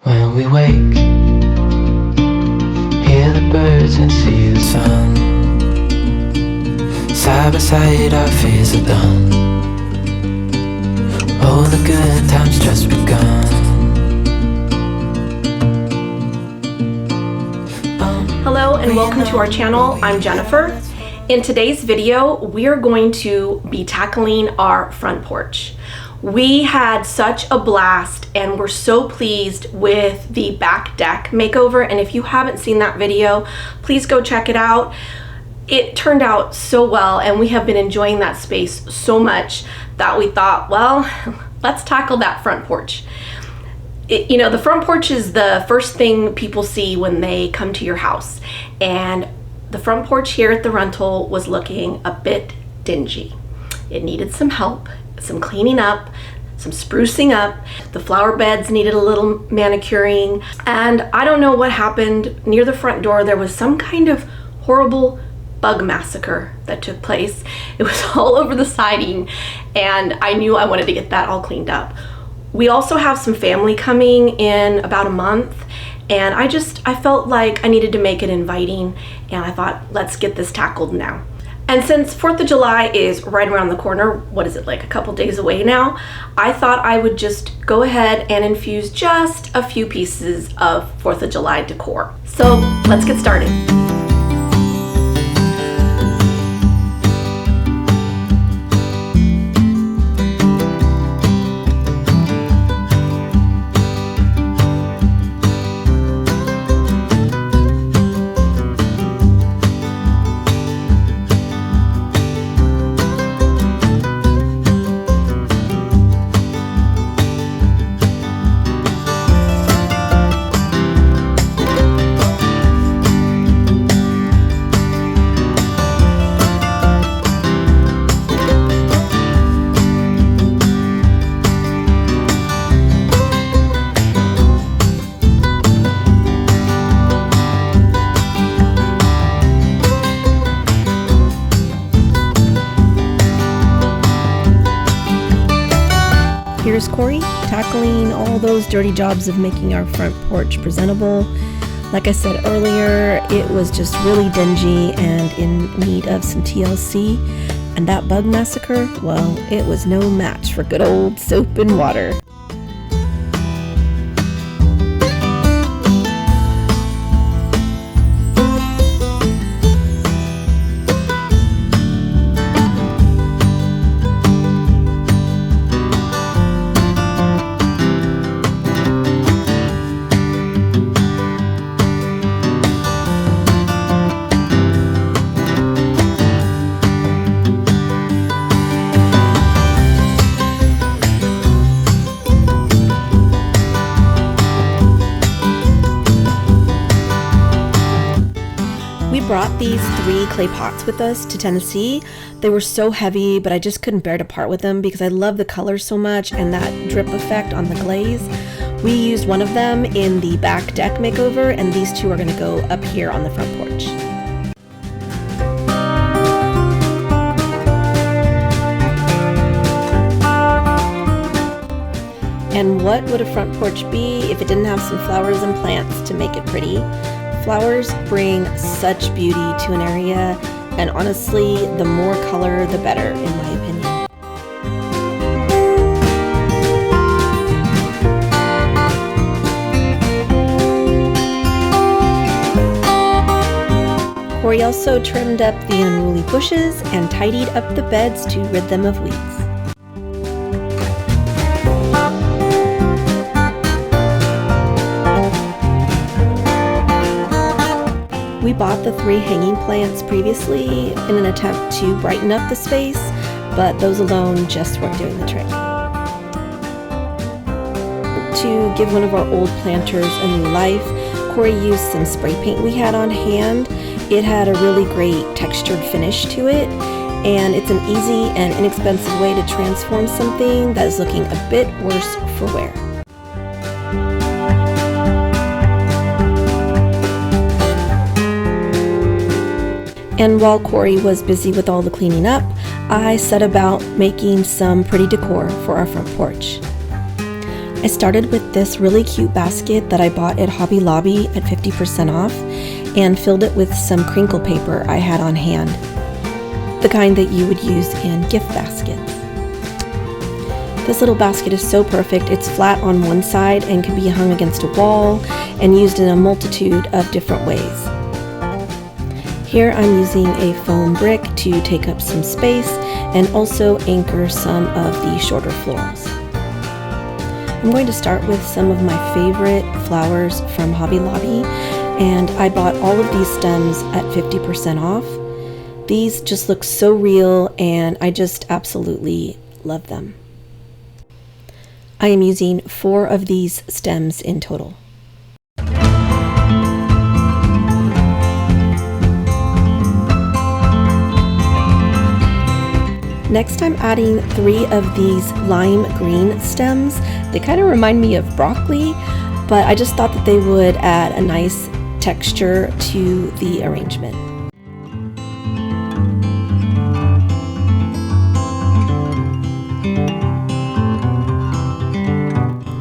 When we wake, hear the birds and see the sun. Side by side our fears are done. All the good times just begun. Hello and welcome to our channel. I'm Jennifer. In today's video, we are going to be tackling our front porch. We had such a blast and we're so pleased with the back deck makeover, and if you haven't seen that video, please go check it out. It turned out so well and we have been enjoying that space so much that we thought, well, let's tackle that front porch. The front porch is the first thing people see when they come to your house, and the front porch here at the rental was looking a bit dingy. It needed some help, some cleaning up, some sprucing up. The flower beds needed a little manicuring, and I don't know what happened. Near the front door there was some kind of horrible bug massacre that took place. It was all over the siding, and I knew I wanted to get that all cleaned up. We also have some family coming in about a month, and I felt like I needed to make it inviting, and I thought, let's get this tackled now. And since 4th of July is right around the corner, what is it, like a couple days away now, I thought I would just go ahead and infuse just a few pieces of 4th of July decor. So let's get started. Here's Corey tackling all those dirty jobs of making our front porch presentable. Like I said earlier, it was just really dingy and in need of some TLC. And that bug massacre, well, it was no match for good old soap and water. We brought these 3 clay pots with us to Tennessee. They were so heavy, but I just couldn't bear to part with them because I love the color so much and that drip effect on the glaze. We used one of them in the back deck makeover, and these 2 are going to go up here on the front porch. And what would a front porch be if it didn't have some flowers and plants to make it pretty? Flowers bring such beauty to an area, and honestly, the more color, the better, in my opinion. Corey also trimmed up the unruly bushes and tidied up the beds to rid them of weeds. We bought the 3 hanging plants previously in an attempt to brighten up the space, but those alone just weren't doing the trick. To give one of our old planters a new life, Corey used some spray paint we had on hand. It had a really great textured finish to it, and it's an easy and inexpensive way to transform something that is looking a bit worse for wear. And while Corey was busy with all the cleaning up, I set about making some pretty decor for our front porch. I started with this really cute basket that I bought at Hobby Lobby at 50% off and filled it with some crinkle paper I had on hand, the kind that you would use in gift baskets. This little basket is so perfect. It's flat on one side and can be hung against a wall and used in a multitude of different ways. Here I'm using a foam brick to take up some space and also anchor some of the shorter florals. I'm going to start with some of my favorite flowers from Hobby Lobby, and I bought all of these stems at 50% off. These just look so real and I just absolutely love them. I am using 4 of these stems in total. Next, I'm adding 3 of these lime green stems. They kind of remind me of broccoli, but I just thought that they would add a nice texture to the arrangement.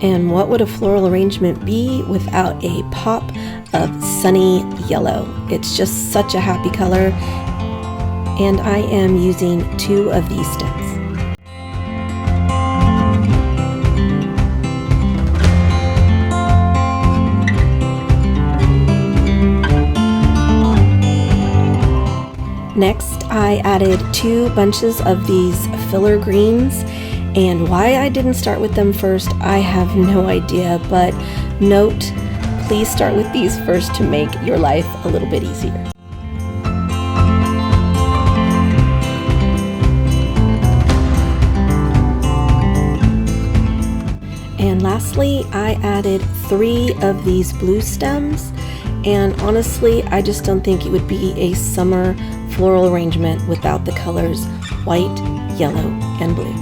And what would a floral arrangement be without a pop of sunny yellow? It's just such a happy color. And I am using 2 of these stems. Next, I added 2 bunches of these filler greens, and why I didn't start with them first, I have no idea, but note, please start with these first to make your life a little bit easier. And lastly, I added 3 of these blue stems, and honestly, I just don't think it would be a summer floral arrangement without the colors white, yellow, and blue.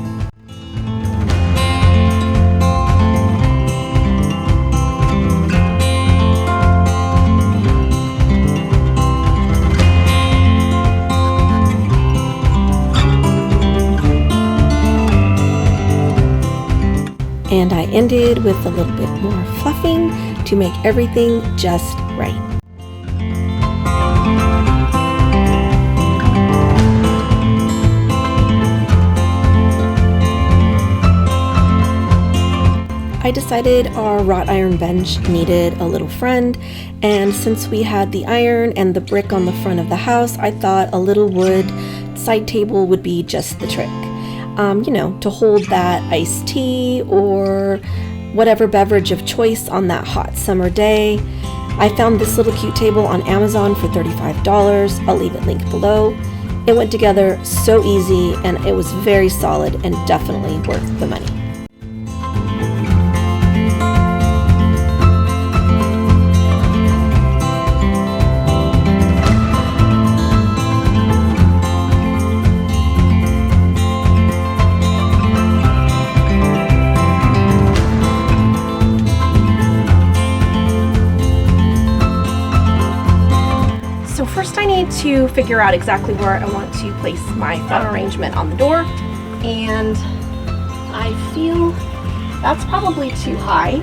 And I ended with a little bit more fluffing to make everything just right. I decided our wrought iron bench needed a little friend, and since we had the iron and the brick on the front of the house, I thought a little wood side table would be just the trick. To hold that iced tea or whatever beverage of choice on that hot summer day. I found this little cute table on Amazon for $35. I'll leave it linked below. It went together so easy and it was very solid and definitely worth the money. First I need to figure out exactly where I want to place my flower arrangement on the door, and I feel that's probably too high,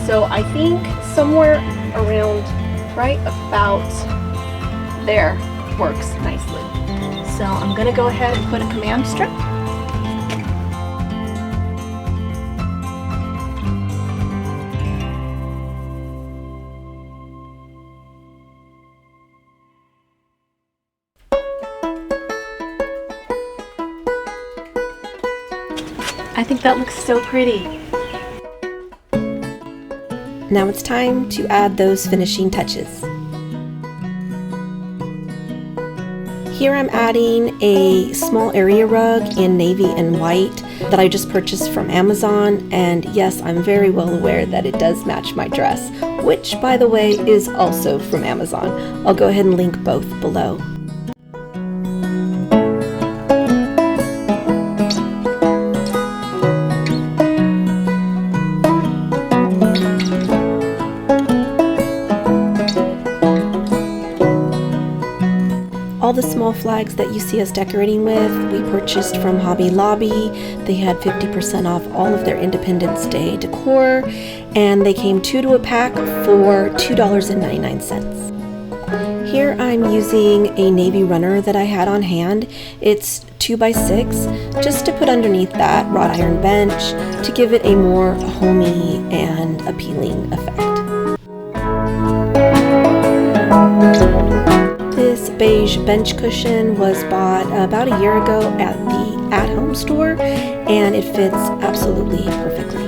so I think somewhere around right about there works nicely. So I'm gonna go ahead and put a command strip. I think that looks so pretty. Now it's time to add those finishing touches. Here I'm adding a small area rug in navy and white that I just purchased from Amazon, and yes, I'm very well aware that it does match my dress, which by the way is also from Amazon. I'll go ahead and link both below. the small flags that you see us decorating with, we purchased from Hobby Lobby. They had 50% off all of their Independence Day decor, and they came 2 to a pack for $2.99. Here I'm using a navy runner that I had on hand. It's 2x6, just to put underneath that wrought iron bench to give it a more homey and appealing effect. This beige bench cushion was bought about a year ago at the at-home store, and it fits absolutely perfectly.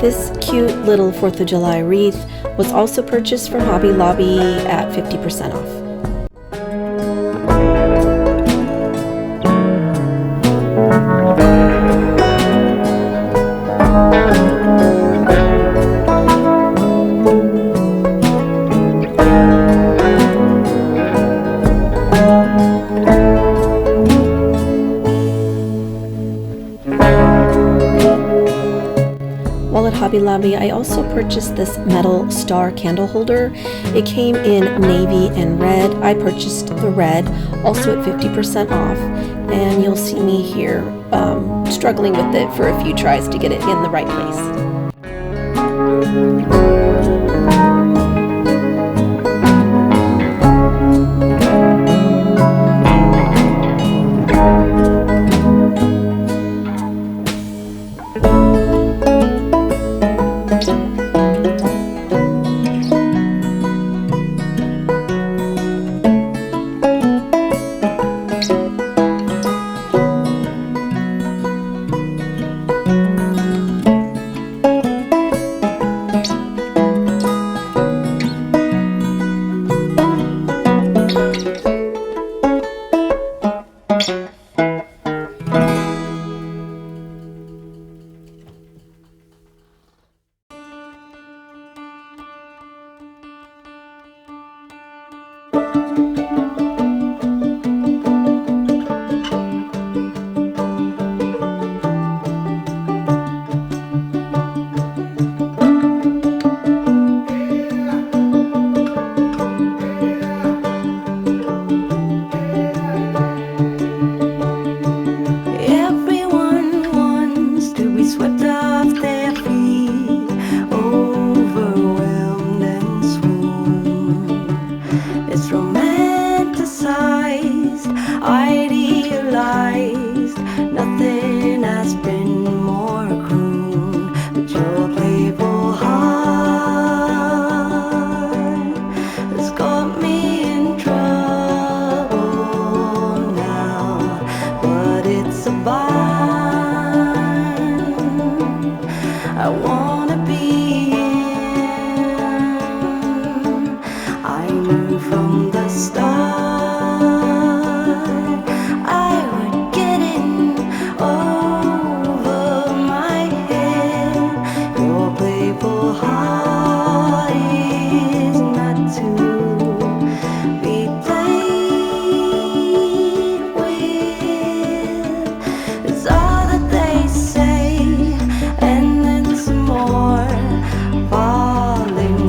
This cute little 4th of July wreath was also purchased from Hobby Lobby at 50% off. While at Hobby Lobby, I also purchased this metal star candle holder. It came in navy and red. I purchased the red, also at 50% off, and you'll see me here struggling with it for a few tries to get it in the right place.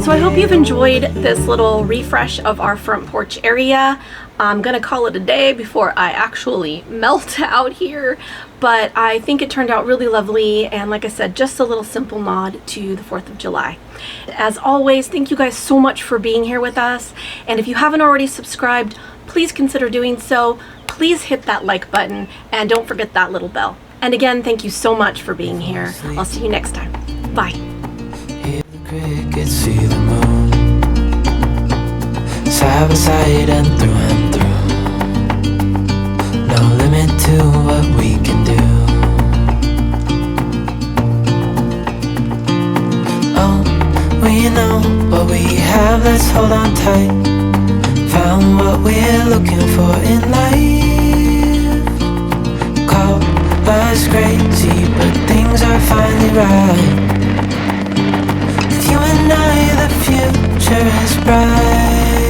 So I hope you've enjoyed this little refresh of our front porch area. I'm gonna call it a day before I actually melt out here, but I think it turned out really lovely, and like I said, just a little simple nod to the 4th of July. As always, thank you guys so much for being here with us, and if you haven't already subscribed, please consider doing so. Please hit that like button, and don't forget that little bell. And again, thank you so much for being here. I'll see you next time. Bye. Hear the crickets, see the moon, side by side and through. No limit to what we can do. Oh, we know what we have, let's hold on tight. Found what we're looking for in life. Call us crazy, but things are finally right. With you and I, the future is bright.